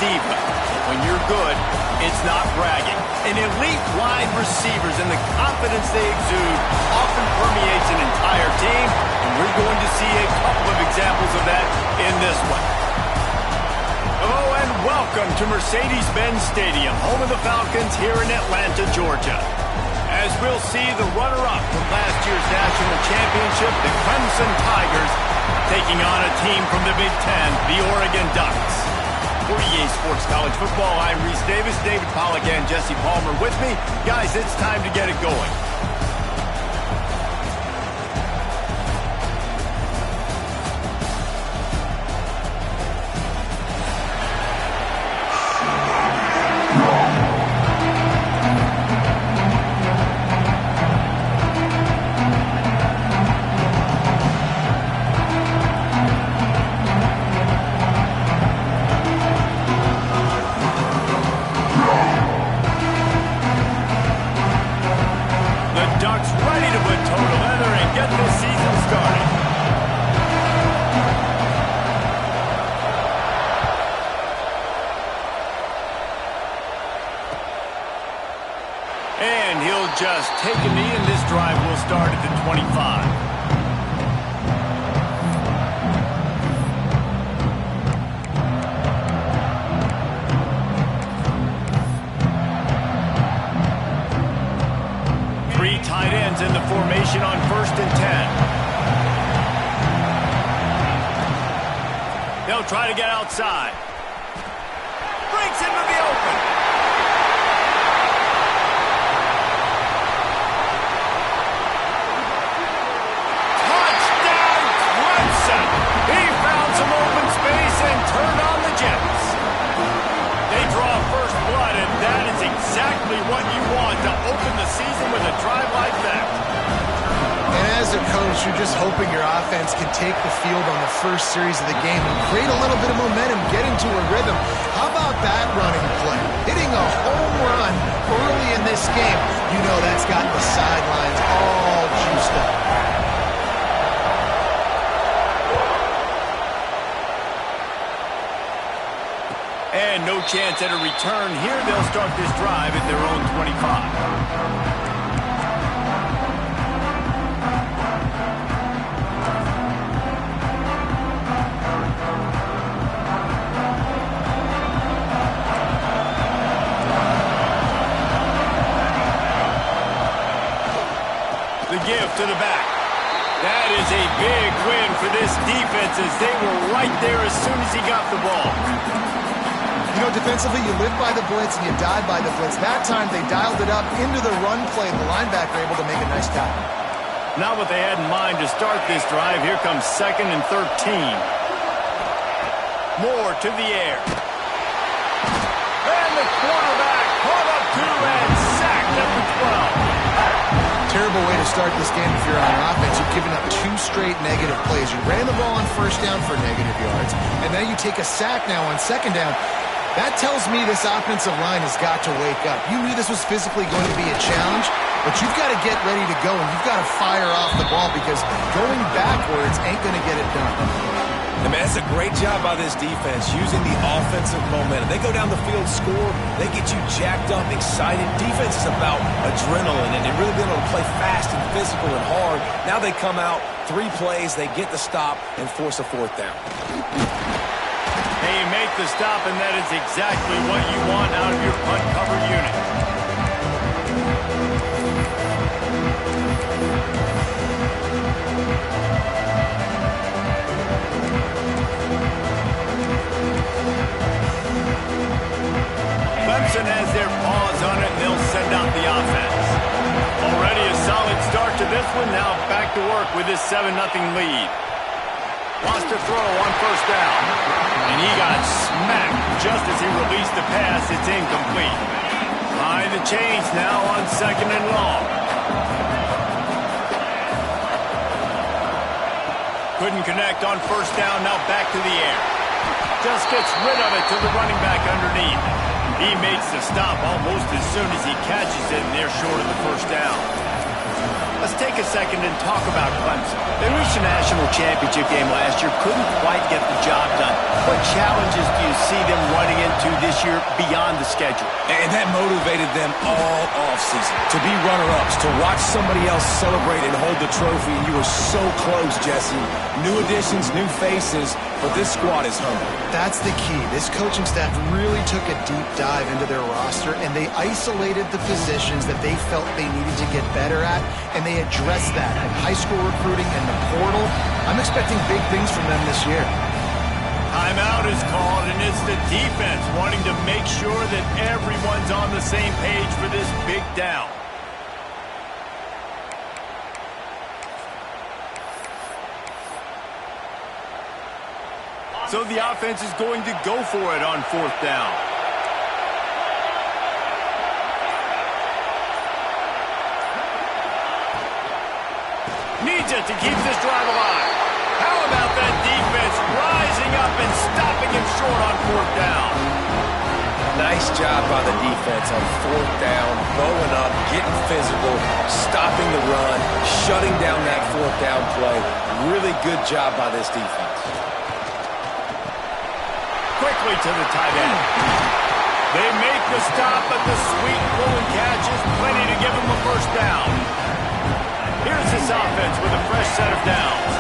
diva. When you're good, it's not bragging. And elite wide receivers and the confidence they exude often permeates an entire team, and we're going to see a couple of examples of that in this one. Hello and welcome to Mercedes-Benz Stadium, home of the Falcons here in Atlanta, Georgia. As we'll see the runner-up from last year's national championship, the Clemson Tigers, taking on a team from the Big Ten, the Oregon Ducks. For EA Sports College Football, I'm Reese Davis, David Pollack, and Jesse Palmer with me. Guys, it's time to get it going. And he'll just take a knee, and this drive will start at the 25. Three tight ends in the formation on 1st and 10. They'll try to get outside. Breaks into the open. He found some open space and turned on the Jets. They draw first blood, and that is exactly what you want to open the season with a drive like that. And as a coach, you're just hoping your offense can take the field on the first series of the game and create a little bit of momentum, get into a rhythm. How about that running play? Hitting a home run early in this game. You know that's got the sidelines all juiced up. And no chance at a return here. They'll start this drive at their own 25. The give to the back. That is a big win for this defense as they were right there as soon as he got the ball. You know, defensively, you live by the blitz and you die by the blitz. That time, they dialed it up into the run play. The linebacker able to make a nice tackle. Not what they had in mind to start this drive. Here comes 2nd and 13. Moore to the air. And the quarterback caught up to and sacked at the 12. Terrible way to start this game if you're on offense. You've given up 2 straight negative plays. You ran the ball on 1st down for negative yards, and now you take a sack now on 2nd down. That tells me this offensive line has got to wake up. You knew this was physically going to be a challenge, but you've got to get ready to go, and you've got to fire off the ball because going backwards ain't going to get it done. And man, it's a great job by this defense using the offensive momentum. They go down the field, score, they get you jacked up, excited. Defense is about adrenaline, and they've really been able to play fast and physical and hard. Now they come out, 3 plays, they get the stop and force a 4th down. They make the stop, and that is exactly what you want out of your punt cover unit. Clemson has their paws on it, and they'll send out the offense. Already a solid start to this one. Now back to work with this 7-0 lead. Wants to throw on 1st down. And he got smacked just as he released the pass. It's incomplete. Behind the chains now on 2nd and long. Couldn't connect on 1st down. Now back to the air. Just gets rid of it to the running back underneath. He makes the stop almost as soon as he catches it, and they're short of the 1st down. Let's take a second and talk about Clemson. They reached a national championship game last year, couldn't quite get the job done. What challenges do you see them running into this year beyond the schedule. And that motivated them all offseason. To be runner-ups, to watch somebody else celebrate and hold the trophy, and you were so close, Jesse. New additions, new faces, but this squad is hungry. That's the key. This coaching staff really took a deep dive into their roster, and they isolated the positions that they felt they needed to get better at, and they addressed that at high school recruiting and the portal. I'm expecting big things from them this year. Timeout is called, and it's the defense wanting to make sure that everyone's on the same page for this big down. So the offense is going to go for it on 4th down. Needs it to keep this drive alive. How about that defense rising up and stopping him short on 4th down? Nice job by the defense on 4th down, bowing up, getting physical, stopping the run, shutting down that 4th down play. Really good job by this defense. Quickly to the tight end. They make the stop, but the sweet flowing catch is plenty to give them a 1st down. Here's this offense with a fresh set of downs.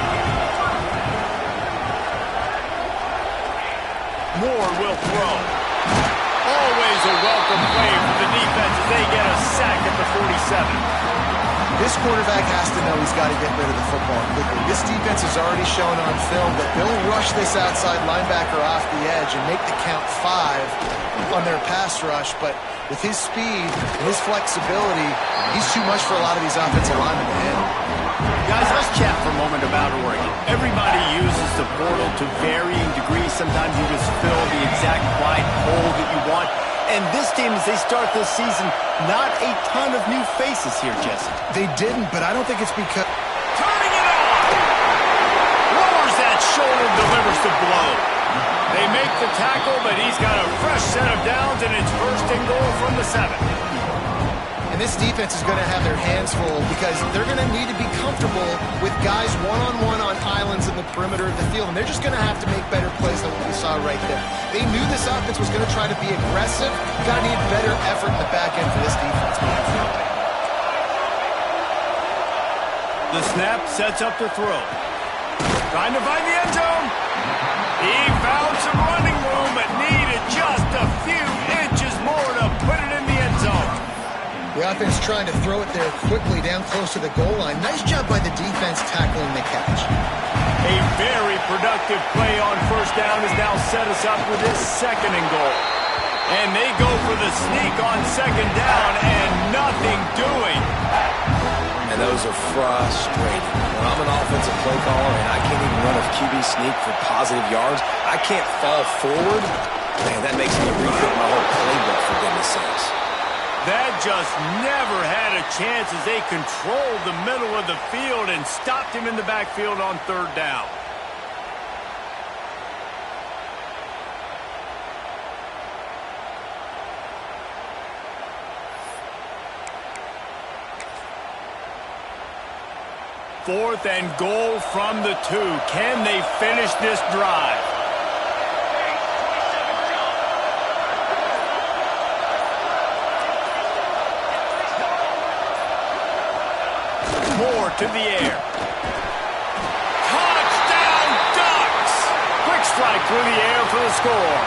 Moore will throw. Always a welcome play for the defense as they get a sack at the 47. This quarterback has to know he's got to get rid of the football quickly. This defense has already shown on film that they'll rush this outside linebacker off the edge and make the count 5 on their pass rush. But with his speed and his flexibility, he's too much for a lot of these offensive linemen to handle. Guys, let's chat for a moment about Oregon. Everybody uses the portal to varying degrees. Sometimes you just fill the exact wide hole that you want. And this team, as they start this season, not a ton of new faces here, Jesse. They didn't, but I don't think it's because... Turning it on! Lowers that shoulder, delivers the blow. They make the tackle, but he's got a fresh set of downs, and it's 1st and goal from the 7. And this defense is going to have their hands full because they're going to need to be comfortable with guys one-on-one on islands in the perimeter of the field. And they're just going to have to make better plays than what we saw right there. They knew this offense was going to try to be aggressive. Got to need better effort in the back end for this defense. The snap sets up the throw. Trying to find the end zone. He found some running room, but needed just a few inches more to put it in the end zone. The offense trying to throw it there quickly down close to the goal line. Nice job by the defense tackling the catch. A very productive play on 1st down has now set us up with this 2nd and goal. And they go for the sneak on 2nd down and nothing doing. And those are frustrating. When I'm an offensive play caller and I can't even run a QB sneak for positive yards, I can't fall forward. Man, that makes me rethink my whole playbook, for goodness sakes. That just never had a chance as they controlled the middle of the field and stopped him in the backfield on 3rd down. Fourth and goal from the 2. Can they finish this drive? Moore to the air. Touchdown, Ducks! Quick strike through the air for the score.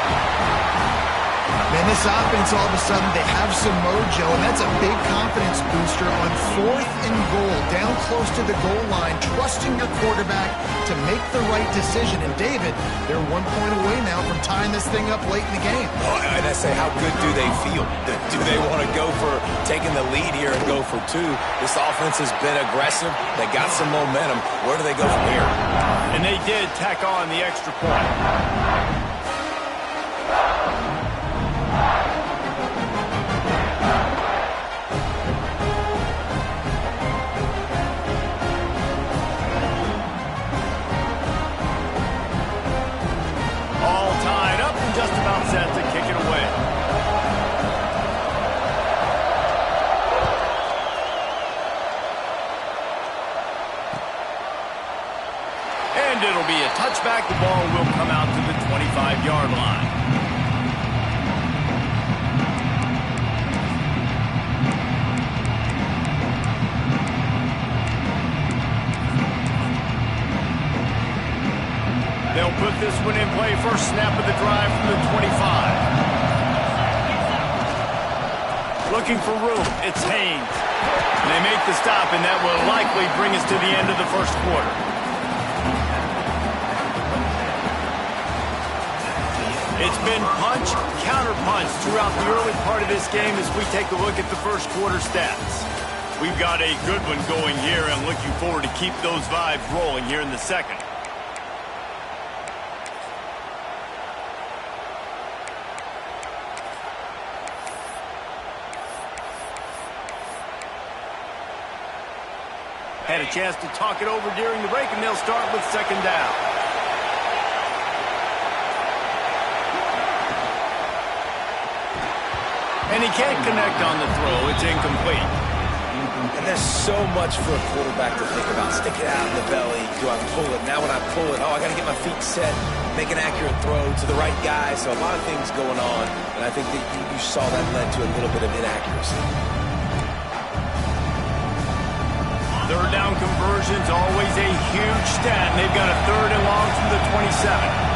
Man, this offense, all of a sudden, they have some mojo, and that's a big confidence booster on 4th and goal, down close to the goal line, trusting your quarterback to make the right decision. And, David, they're 1 point away now from tying this thing up late in the game. Oh, and I say, how good do they feel? Do they want to go for taking the lead here and go for 2? This offense has been aggressive. They got some momentum. Where do they go from here? And they did tack on the extra point. Just about set to kick it away. And it'll be a touchback. The ball will come out to the 25-yard line. this one in play. First snap of the drive from the 25. Looking for room. It's Haynes. And they make the stop, and that will likely bring us to the end of the first quarter. It's been punch, counter-punch throughout the early part of this game as we take a look at the first quarter stats. We've got a good one going here and looking forward to keep those vibes rolling here in the second. Had a chance to talk it over during the break, and they'll start with second down. And he can't connect on the throw. It's incomplete. And there's so much for a quarterback to think about. Stick it out in the belly. Do I pull it? Now when I pull it, I got to get my feet set, make an accurate throw to the right guy. So a lot of things going on. And I think that you saw that led to a little bit of inaccuracy. Third down conversion's always a huge stat. And they've got a third and long from the 27.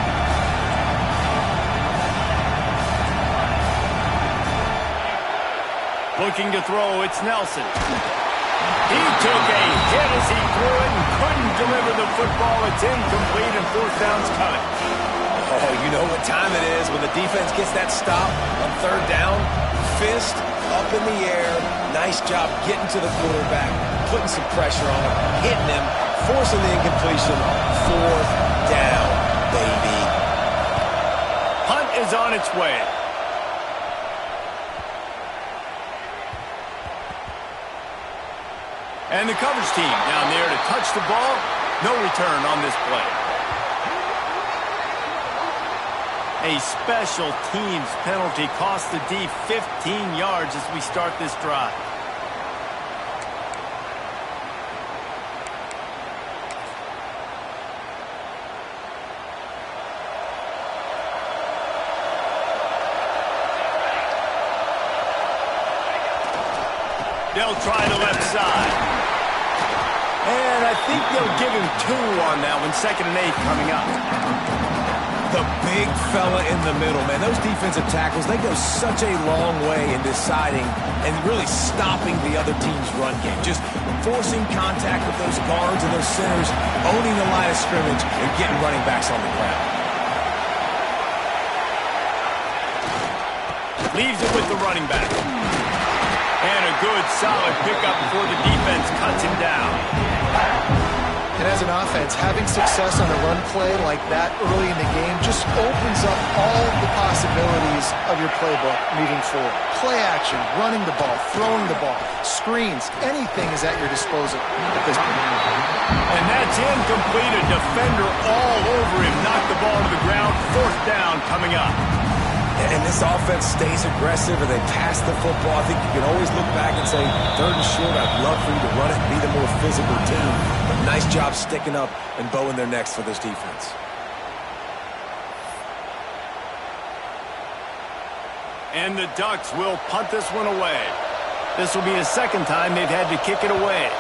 Looking to throw, it's Nelson. He took a hit as he threw it and couldn't deliver the football. It's incomplete and fourth down's coming. Oh, you know what time it is when the defense gets that stop on third down. Fist up in the air. Nice job getting to the quarterback, putting some pressure on him, hitting him, forcing the incompletion. Fourth down, baby. Hunt is on its way. And the coverage team down there to touch the ball. No return on this play. A special teams penalty cost the D 15 yards as we start this drive. They'll try the left side. And I think they'll give him 2 on that one. 2nd and 8 coming up. The big fella in the middle, man. Those defensive tackles, they go such a long way in deciding and really stopping the other team's run game. Just forcing contact with those guards and those centers, owning the line of scrimmage, and getting running backs on the ground. Leaves it with the running back. And a good, solid pickup before the defense cuts him down. And as an offense, having success on a run play like that early in the game just opens up all the possibilities of your playbook moving forward. Play action, running the ball, throwing the ball, screens, anything is at your disposal at this point. And that's incomplete. A defender all over him. Knocked the ball to the ground. Fourth down coming up. And this offense stays aggressive and they pass the football. I think you can always look back and say, third and short, I'd love for you to run it and be the more physical team. But nice job sticking up and bowing their necks for this defense. And the Ducks will punt this one away. This will be the second time they've had to kick it away.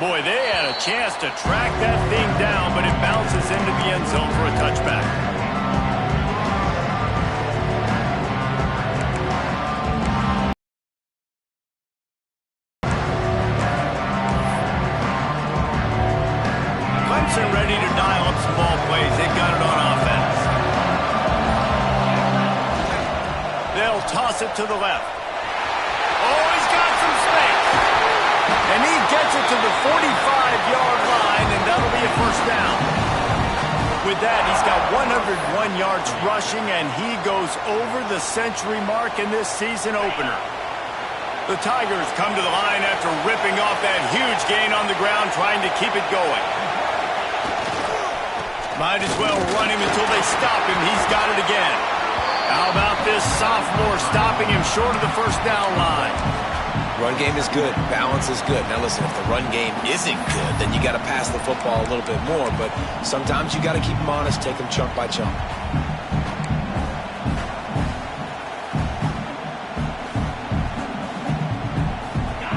Boy, they had a chance to track that thing down, but it bounces into the end zone for a touchback. Clemson ready to dial up some ball plays. They've got it on offense. They'll toss it to the left. Oh, he's got some space. And he gets it to the 45-yard line, and that'll be a first down. With that, he's got 101 yards rushing, and he goes over the century mark in this season opener. The Tigers come to the line after ripping off that huge gain on the ground, trying to keep it going. Might as well run him until they stop him. He's got it again. How about this sophomore stopping him short of the first down line? Run game is good. Balance is good. Now listen, if the run game isn't good, then you got to pass the football a little bit more. But sometimes you got to keep them honest, take them chunk by chunk.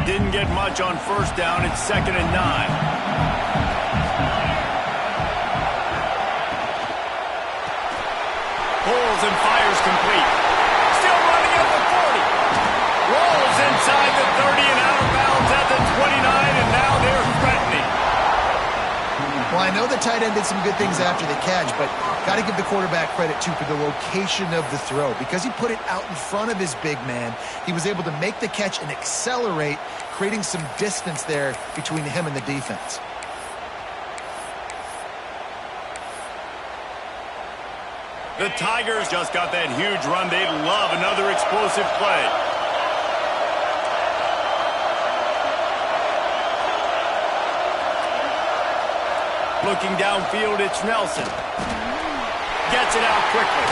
Didn't didn't get much on first down. It's 2nd and 9. Pulls and fires complete. Still running at the 40. Rolls inside the 30 and out of bounds at the 29, and now they're threatening. Well, I know the tight end did some good things after the catch, but got to give the quarterback credit, too, for the location of the throw. Because he put it out in front of his big man, he was able to make the catch and accelerate, creating some distance there between him and the defense. The Tigers just got that huge run. They'd love another explosive play. Looking downfield, it's Nelson. Gets it out quickly.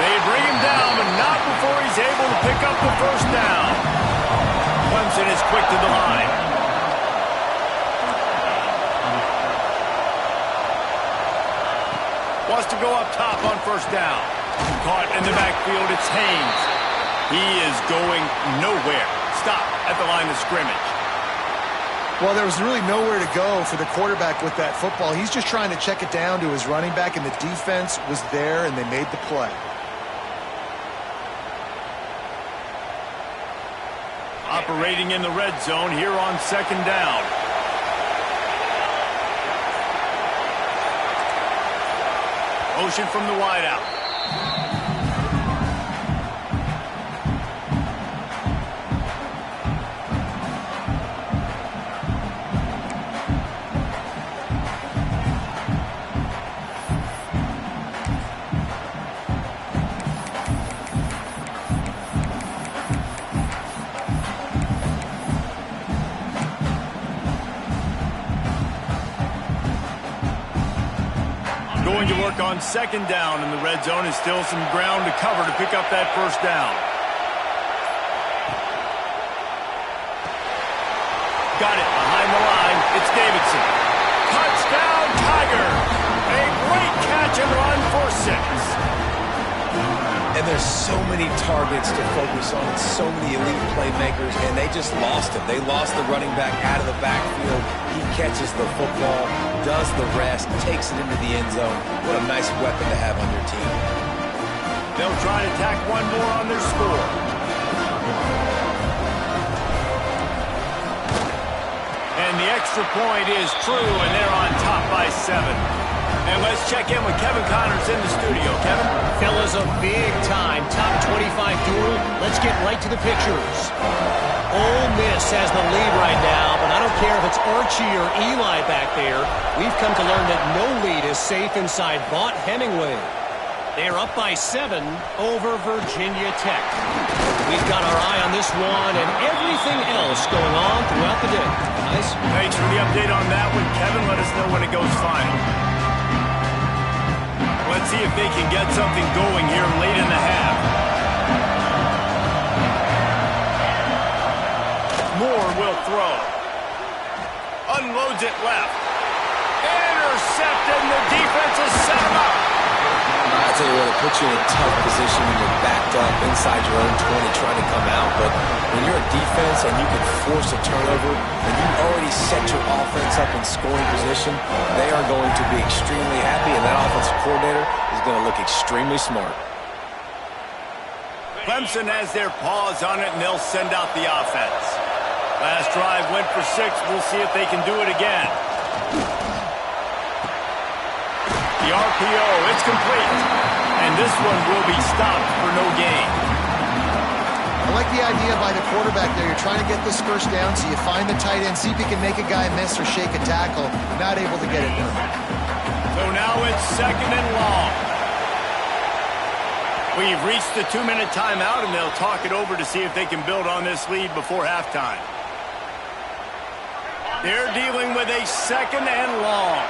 They bring him down, but not before he's able to pick up the first down. Clemson is quick to the line. Wants to go up top on first down. Caught in the backfield, it's Haynes. He is going nowhere. Stop at the line of scrimmage. Well, there was really nowhere to go for the quarterback with that football. He's just trying to check it down to his running back, and the defense was there, and they made the play. Operating in the red zone here on 2nd down. Motion from the wideout. Going to work on 2nd down in the red zone, and still some ground to cover to pick up that first down. Got it behind the line. It's Davidson. Touchdown, Tiger! A great catch and run for 6. And there's so many targets to focus on and so many elite playmakers, and they just lost him. They lost the running back out of the backfield. He catches the football, does the rest, takes it into the end zone. What a nice weapon to have on your team. They'll try to tack one more on their score. And the extra point is true, and they're on top by 7. And let's check in with Kevin Connors in the studio. Kevin? Fellas, a big-time top 25 duel. Let's get right to the pictures. Ole Miss has the lead right now, but I don't care if it's Archie or Eli back there. We've come to learn that no lead is safe inside Vaught Hemingway. They're up by 7 over Virginia Tech. We've got our eye on this one and everything else going on throughout the day. Guys? Thanks for the update on that one, Kevin. Let us know when it goes final. Let's see if they can get something going here late in the half. Moore will throw. Unloads it left. Intercepted, and the defense has set him up. I tell you what, it puts you in a tough position when you're backed up inside your own 20 trying to come out. But when you're a defense and you can force a turnover and you already set your offense up in scoring position, they are going to be extremely happy, and that offensive coordinator is going to look extremely smart. Clemson has their paws on it, and they'll send out the offense. Last drive went for 6. We'll see if they can do it again. The RPO, it's complete. And this one will be stopped for no gain. I like the idea by the quarterback there. You're trying to get this first down, so you find the tight end, see if you can make a guy miss or shake a tackle. Not able to get it done. So now it's 2nd and long. We've reached the 2-minute timeout, and they'll talk it over to see if they can build on this lead before halftime. They're dealing with a 2nd and long.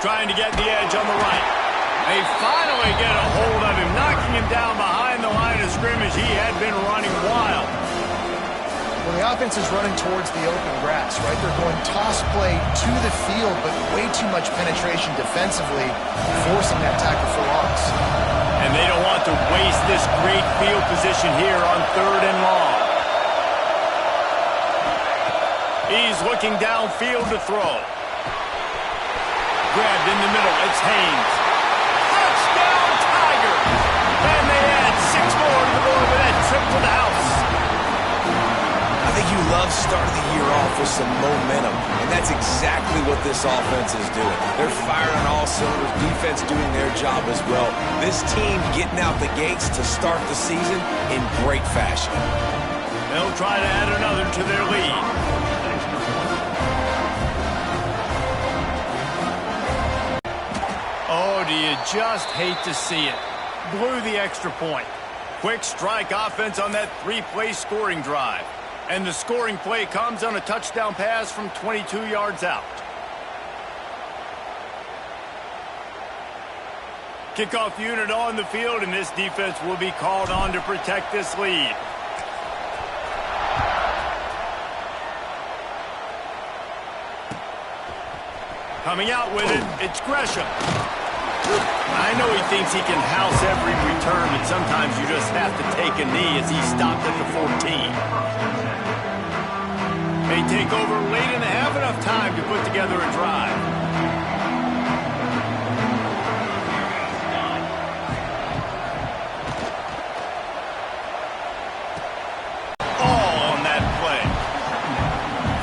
Trying to get the edge on the right. They finally get a hold of him, knocking him down behind the line of scrimmage. He had been running wild. Well, the offense is running towards the open grass, right? They're going toss play to the field, but way too much penetration defensively, forcing that tackle for loss. And they don't want to waste this great field position here on 3rd and long. He's looking downfield to throw. Grabbed in the middle. It's Haynes. Touchdown, Tigers! And they add 6 more to the board with that trip to the house. I think you love starting the year off with some momentum, and that's exactly what this offense is doing. They're firing on all cylinders, defense doing their job as well. This team getting out the gates to start the season in great fashion. They'll try to add another to their lead. Oh, do you just hate to see it? Blew the extra point. Quick strike offense on that 3-play scoring drive. And the scoring play comes on a touchdown pass from 22 yards out. Kickoff unit on the field, and this defense will be called on to protect this lead. Coming out with it, it's Gresham. I know he thinks he can house every return, but sometimes you just have to take a knee as he stopped at the 14. May take over late in the half, enough time to put together a drive. All on that play.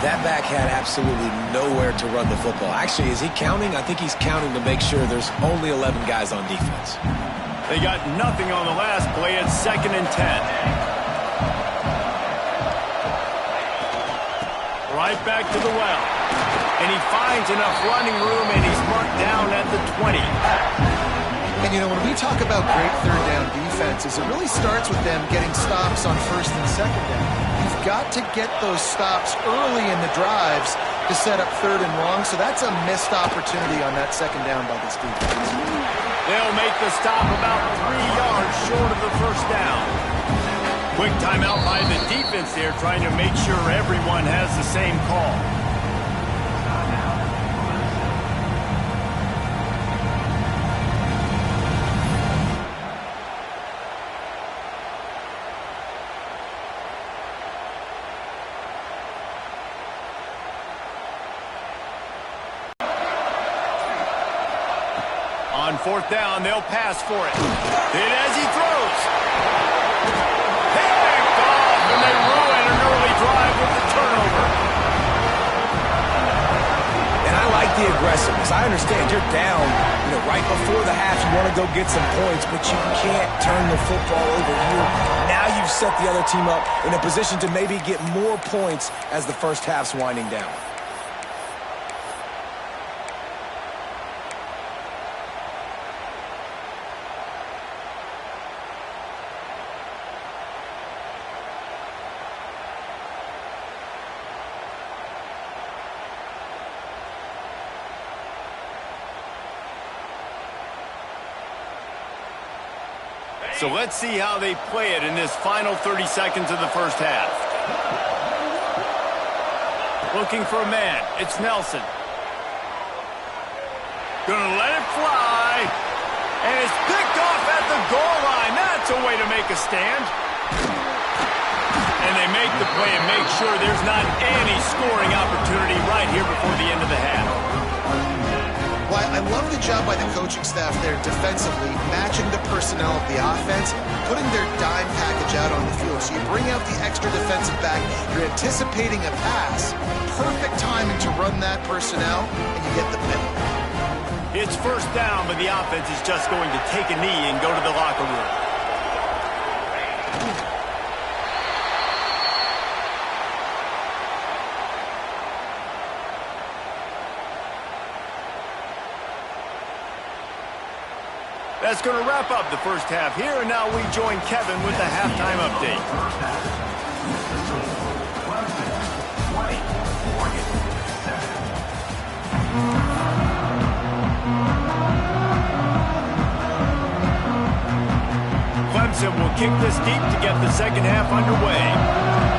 That back had absolutely nowhere to run the football. Actually, is he counting? I think he's counting to make sure there's only 11 guys on defense. They got nothing on the last play. It's 2nd and 10. Right back to the well. And he finds enough running room, and he's marked down at the 20. And, you know, when we talk about great 3rd down defenses, it really starts with them getting stops on 1st and 2nd down. You've got to get those stops early in the drives to set up 3rd and long, so that's a missed opportunity on that 2nd down by this defense. They'll make the stop about 3 yards short of the 1st down. Quick timeout by the defense there, trying to make sure everyone has the same call. On 4th down, they'll pass for it. Hit as he throws. And they ruin an early drive with the turnover. And I like the aggressiveness. I understand you're down, right before the half. You want to go get some points, but you can't turn the football over here. Now you've set the other team up in a position to maybe get more points as the first half's winding down. So let's see how they play it in this final 30 seconds of the first half. Looking for a man. It's Nelson. Gonna let it fly. And it's picked off at the goal line. That's a way to make a stand. And they make the play and make sure there's not any scoring opportunity right here before the end of the half. Well, I love the job by the coaching staff there defensively, matching the personnel of the offense, putting their dime package out on the field. So you bring out the extra defensive back, you're anticipating a pass, perfect timing to run that personnel, and you get the penalty. It's 1st down, but the offense is just going to take a knee and go to the locker room. That's going to wrap up the first half here, and now we join Kevin with the halftime update. Clemson will kick this deep to get the second half underway.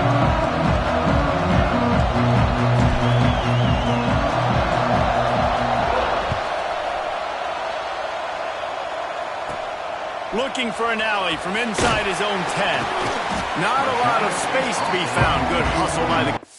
looking for an alley from inside his own 10. Not a lot of space to be found. Good hustle by the...